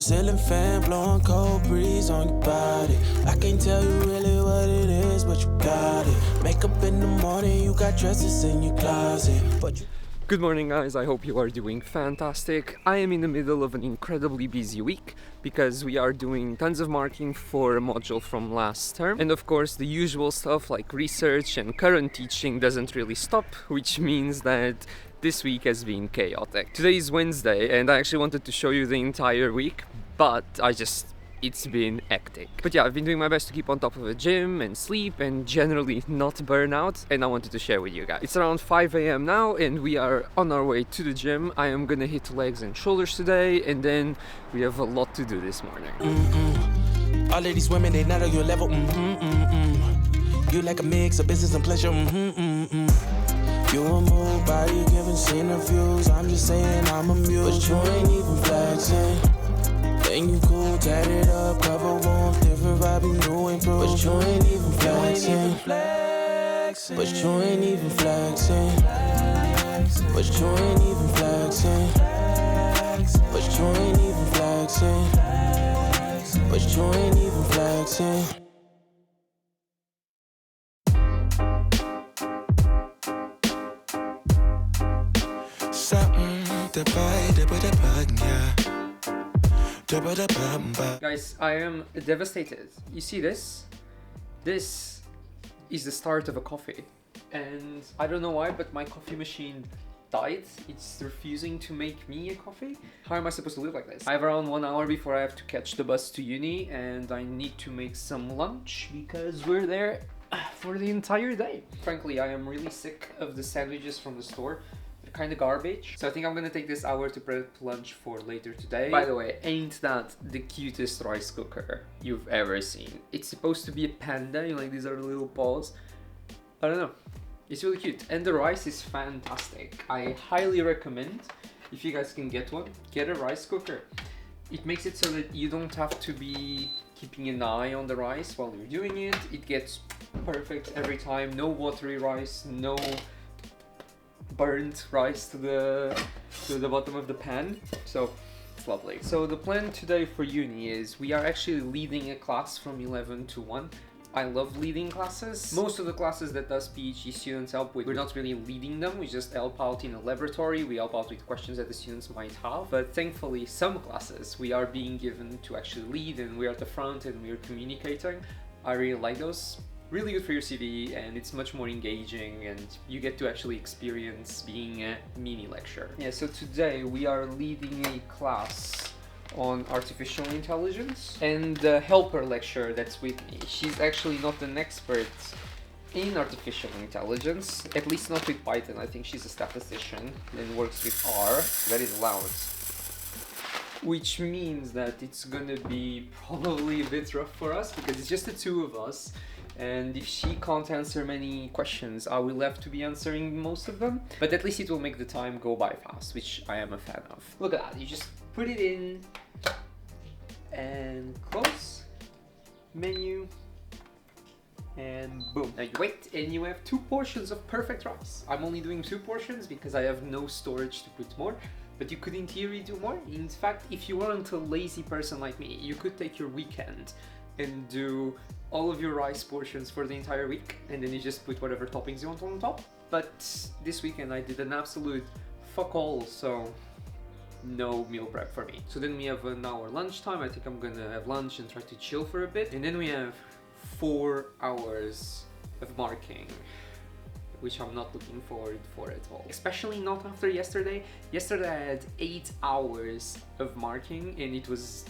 Ceiling fan blowing cold breeze on your body. I can't tell you really what it is, but you got it. Makeup in the morning, you got dresses in your closet, but you. Good morning, guys. I hope you are doing fantastic. I am in the middle of an incredibly busy week because we are doing tons of marking for a module from last term. And of course, the usual stuff like research and current teaching doesn't really stop, which means that this week has been chaotic. Today is Wednesday, and I actually wanted to show you the entire week, but it's been hectic. But yeah, I've been doing my best to keep on top of the gym and sleep and generally not burn out, and I wanted to share with you guys. It's around 5 a.m. now and we are on our way to the gym. I am gonna hit legs and shoulders today, and then we have a lot to do this morning. All of these women, they not on your level. You like a mix of business and pleasure. You a move body giving interviews. I'm just saying I'm amused, but you ain't even flexing. And you cool, tatted up, cover warm, different vibe, you new improved. But you ain't even flexing. But you ain't even flexing. But you ain't even flexing. But you ain't even flexing. But you ain't even flexing. Something to buy, to put a button, yeah. Guys, I am devastated. You see this? This is the start of a coffee. And I don't know why, but my coffee machine died. It's refusing to make me a coffee. How am I supposed to live like this? I have around 1 hour before I have to catch the bus to uni, and I need to make some lunch because we're there for the entire day. Frankly, I am really sick of the sandwiches from the store. Kind of garbage. So I think I'm gonna take this hour to prep lunch for later today. By the way, ain't that the cutest rice cooker you've ever seen? It's supposed to be a panda, you know, like these are the little paws. I don't know. It's really cute. And the rice is fantastic. I highly recommend, if you guys can get one, get a rice cooker. It makes it so that you don't have to be keeping an eye on the rice while you're doing it. It gets perfect every time. No watery rice, no burnt rice to the bottom of the pan, so it's lovely. So the plan today for uni is we are actually leading a class from 11 to 1. I love leading classes. Most of the classes that us PhD students help with, we're not really leading them, we just help out in a laboratory, we help out with questions that the students might have. But thankfully some classes we are being given to actually lead, and we're at the front and we're communicating. I really like those. Really good for your CV, and it's much more engaging, and you get to actually experience being a mini lecturer. Yeah, so today we are leading a class on artificial intelligence, and the helper lecturer that's with me, she's actually not an expert in artificial intelligence, at least not with Python. I think she's a statistician and works with R. That is loud. Which means that it's gonna be probably a bit rough for us because it's just the two of us. And if she can't answer many questions, I will have to be answering most of them. But at least it will make the time go by fast, which I am a fan of. Look at that, you just put it in and close, menu, and boom. Now you wait and you have 2 portions of perfect rice. I'm only doing 2 portions because I have no storage to put more. But you could in theory do more. In fact, if you weren't a lazy person like me, you could take your weekend and do all of your rice portions for the entire week, and then you just put whatever toppings you want on top. But this weekend I did an absolute fuck all, so no meal prep for me. So then we have an hour lunchtime. I think I'm gonna have lunch and try to chill for a bit, and then we have 4 hours of marking, which I'm not looking forward for at all. Especially not after yesterday. Yesterday I had 8 hours of marking, and it was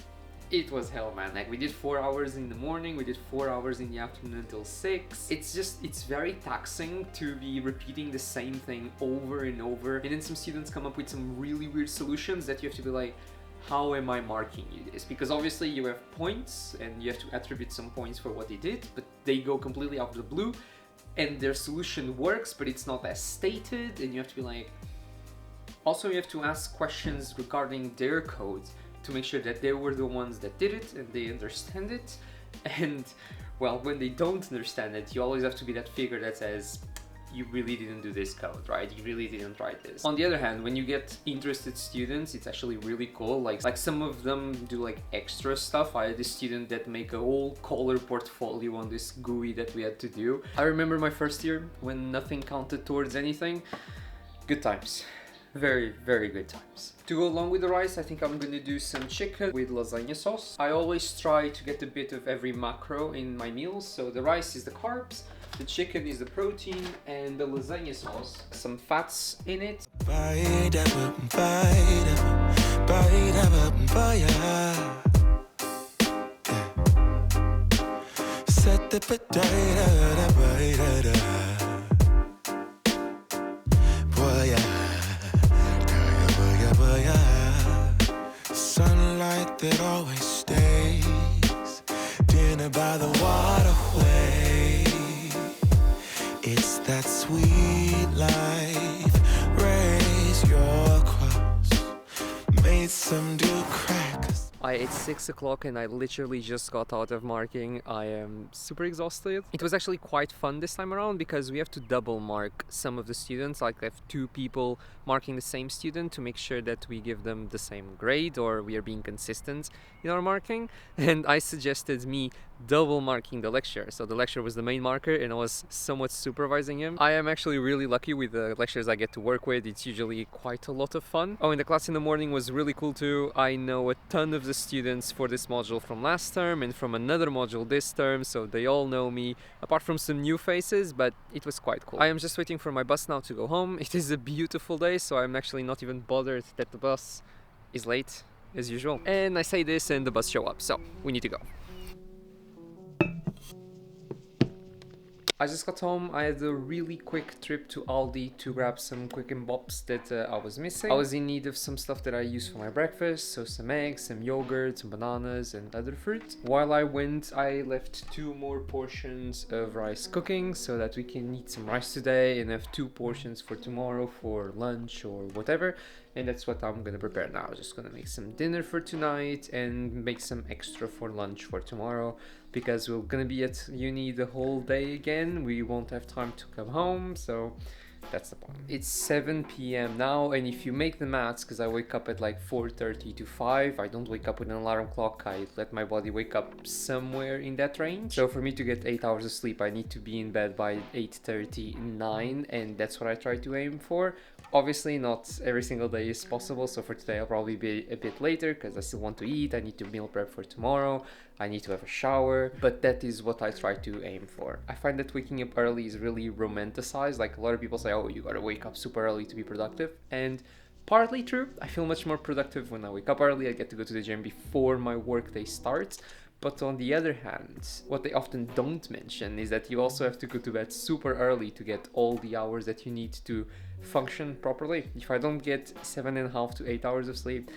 hell, man. Like, we did 4 hours in the morning, we did 4 hours in the afternoon until 6. It's very taxing to be repeating the same thing over and over. And then some students come up with some really weird solutions that you have to be like, how am I marking you this? Because obviously you have points and you have to attribute some points for what they did, but they go completely out of the blue and their solution works, but it's not as stated, and you have to be like, also you have to ask questions regarding their code to make sure that they were the ones that did it and they understand it. And well, when they don't understand it, you always have to be that figure that says, you really didn't do this code, right? You really didn't write this. On the other hand, when you get interested students, it's actually really cool. Like some of them do like extra stuff. I had a student that make a whole color portfolio on this GUI that we had to do. I remember my first year when nothing counted towards anything. Good times. Very, very good times. To go along with the rice, I think I'm gonna do some chicken with lasagna sauce. I always try to get a bit of every macro in my meals. So the rice is the carbs, the chicken is the protein, and the lasagna sauce, some fats in it. Sunlight that always stays, dinner by the waterway. It's that sweet life. Raise your cross, made some do crackers. It's 6 o'clock and I literally just got out of marking. I am super exhausted. It was actually quite fun this time around because we have to double mark some of the students. Like I have 2 people marking the same student to make sure that we give them the same grade or we are being consistent in our marking. And I suggested me double marking the lecturer. So the lecturer was the main marker and I was somewhat supervising him. I am actually really lucky with the lecturers I get to work with. It's usually quite a lot of fun. Oh, and the class in the morning was really cool too. I know a ton of the students for this module from last term and from another module this term, so they all know me, apart from some new faces, but it was quite cool. I am just waiting for my bus now to go home. It is a beautiful day, so I'm actually not even bothered that the bus is late as usual. And I say this and the bus show up, so we need to go. I just got home. I had a really quick trip to Aldi to grab some quick and bops that I was missing. I was in need of some stuff that I use for my breakfast, so some eggs, some yogurt, some bananas and other fruit. While I went, I left 2 more portions of rice cooking so that we can eat some rice today and have 2 portions for tomorrow for lunch or whatever. And that's what I'm gonna prepare now. I'm just gonna make some dinner for tonight and make some extra for lunch for tomorrow, because we're gonna be at uni the whole day again. We won't have time to come home, so that's the point. It's 7 p.m. now, and if you make the maths, because I wake up at like 4:30 to 5, I don't wake up with an alarm clock. I let my body wake up somewhere in that range. So for me to get 8 hours of sleep, I need to be in bed by 8:30, 9, and that's what I try to aim for. Obviously not every single day is possible, so for today I'll probably be a bit later because I still want to eat. I need to meal prep for tomorrow. I need to have a shower, but that is what I try to aim for. I find that waking up early is really romanticized. Like a lot of people say, oh, you gotta wake up super early to be productive, and partly true. I feel much more productive when I wake up early. I get to go to the gym before my workday starts. But on the other hand, what they often don't mention is that you also have to go to bed super early to get all the hours that you need to function properly. If I don't get 7.5 to 8 hours of sleep,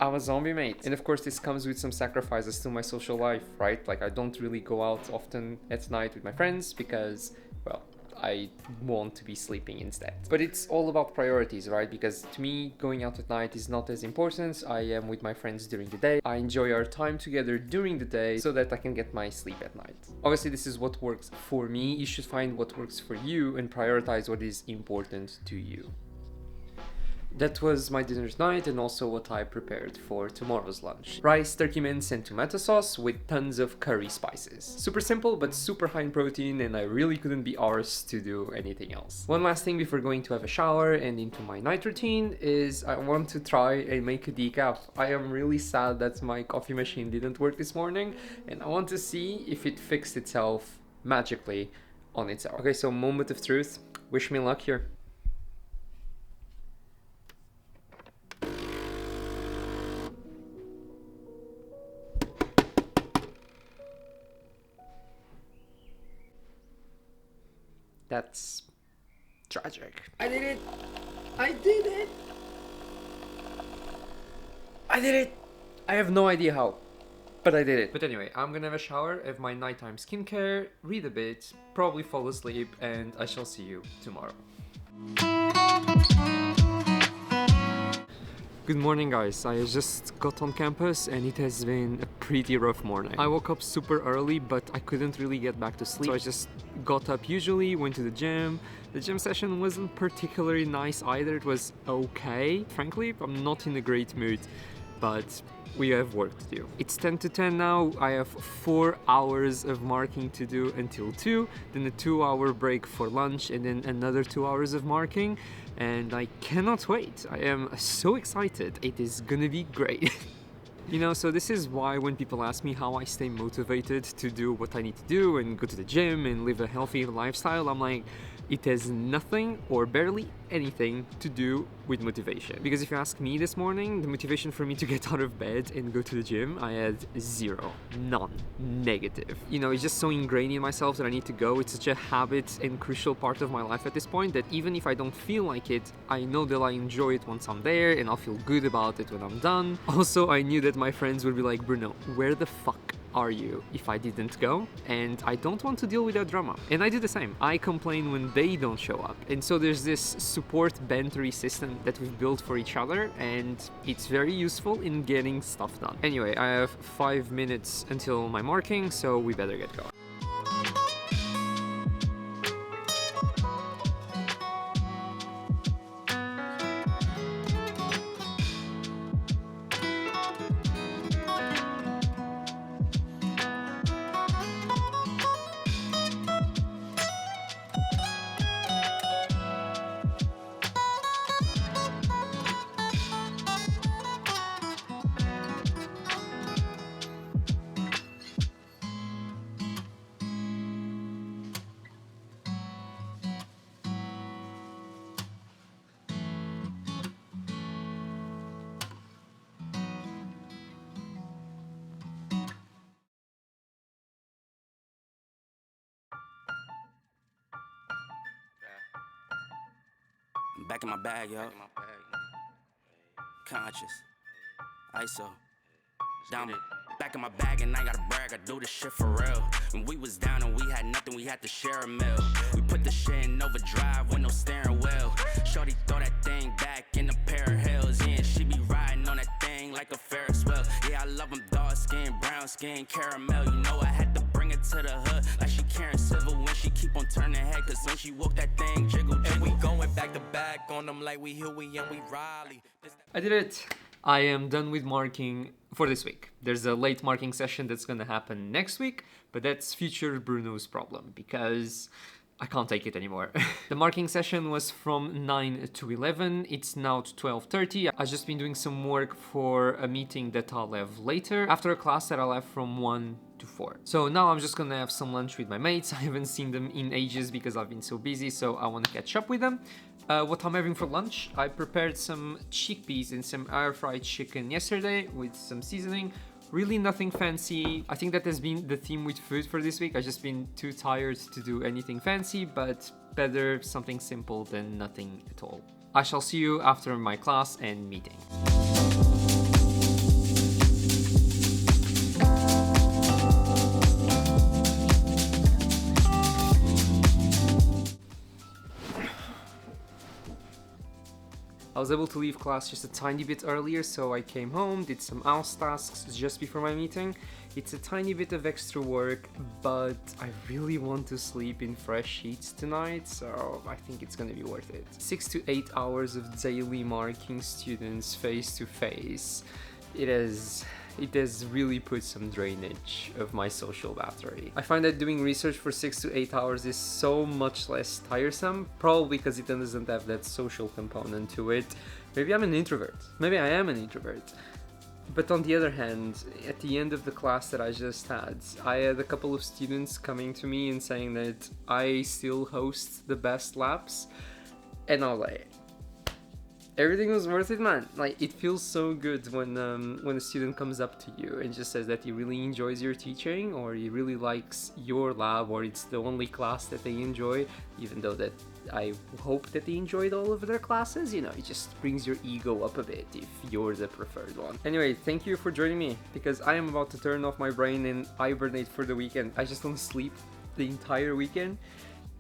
I'm a zombie, mate. And of course this comes with some sacrifices to my social life, right? Like I don't really go out often at night with my friends because, well, I want to be sleeping instead. But it's all about priorities, right? Because to me, going out at night is not as important. I am with my friends during the day. I enjoy our time together during the day so that I can get my sleep at night. Obviously, this is what works for me. You should find what works for you and prioritize what is important to you. That was my dinner tonight and also what I prepared for tomorrow's lunch. Rice, turkey mince and tomato sauce with tons of curry spices. Super simple but super high in protein, and I really couldn't be arsed to do anything else. One last thing before going to have a shower and into my night routine is I want to try and make a decaf. I am really sad that my coffee machine didn't work this morning and I want to see if it fixed itself magically on its own. Okay, so moment of truth. Wish me luck here. That's tragic. I did it! I did it! I did it! I have no idea how, but I did it. But anyway, I'm gonna have a shower, have my nighttime skincare, read a bit, probably fall asleep, and I shall see you tomorrow. Good morning, guys. I just got on campus and it has been a pretty rough morning. I woke up super early, but I couldn't really get back to sleep. So I just got up usually, went to the gym. The gym session wasn't particularly nice either. It was okay. Frankly, I'm not in a great mood, but we have work to do. It's 10 to 10 now. I have 4 hours of marking to do until 2, then a 2-hour break for lunch, and then another 2 hours of marking. And I cannot wait. I am so excited. It is gonna be great. You know, so this is why when people ask me how I stay motivated to do what I need to do and go to the gym and live a healthy lifestyle, I'm like, it has nothing or barely anything to do with motivation. Because if you ask me this morning, the motivation for me to get out of bed and go to the gym, I had 0, none, negative. You know, it's just so ingrained in myself that I need to go. It's such a habit and crucial part of my life at this point that even if I don't feel like it, I know that I enjoy it once I'm there and I'll feel good about it when I'm done. Also, I knew that my friends would be like, Bruno, where the fuck are you if I didn't go? And I don't want to deal with that drama. And I do the same. I complain when they don't show up. And so there's this support bantery system that we've built for each other, and it's very useful in getting stuff done. Anyway, I have 5 minutes until my marking, so we better get going. I'm back in my bag, yo. Conscious. ISO. Down back in my bag and I gotta brag, I do this shit for real. When we was down and we had nothing, we had to share a meal. We put the shit in overdrive with no steering wheel. Shorty throw that thing back in a pair of heels. Yeah, and she be riding on that thing like a Ferris wheel. Yeah, I love them dark skin, brown skin, caramel. You know I had to bring it to the hood like she Karen Civil when she keep on turning head. Cause when she walk that thing jiggle, jiggle. And we going back to back on them like we Huey and we Riley. I did it. I am done with marking for this week. There's a late marking session that's gonna happen next week, but that's future Bruno's problem because I can't take it anymore. The marking session was from 9 to 11. It's now 12:30. I've just been doing some work for a meeting that I'll have later after a class that I'll have from 1 to 4. So now I'm just gonna have some lunch with my mates. I haven't seen them in ages because I've been so busy, so I want to catch up with them. What I'm having for lunch, I prepared some chickpeas and some air-fried chicken yesterday with some seasoning. Really nothing fancy. I think that has been the theme with food for this week. I've just been too tired to do anything fancy, but better something simple than nothing at all. I shall see you after my class and meeting. I was able to leave class just a tiny bit earlier, so I came home, did some house tasks just before my meeting. It's a tiny bit of extra work, but I really want to sleep in fresh sheets tonight, so I think it's gonna be worth it. 6 to 8 hours of daily marking students face to face. It has really put some drainage of my social battery. I find that doing research for 6 to 8 hours is so much less tiresome, probably because it doesn't have that social component to it. Maybe I'm an introvert. Maybe I am an introvert. But on the other hand, at the end of the class that I just had, I had a couple of students coming to me and saying that I still host the best labs, and I was like, everything was worth it, man. Like, it feels so good when a student comes up to you and just says that he really enjoys your teaching, or he really likes your lab, or it's the only class that they enjoy, even though that I hope that they enjoyed all of their classes. You know, it just brings your ego up a bit if you're the preferred one. Anyway, thank you for joining me, because I am about to turn off my brain and hibernate for the weekend. I just want to sleep the entire weekend.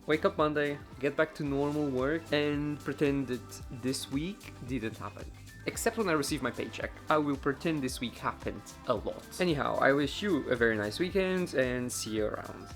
wake up Monday, get back to normal work, and pretend that this week didn't happen. Except when I receive my paycheck, I will pretend this week happened a lot. Anyhow, I wish you a very nice weekend and see you around.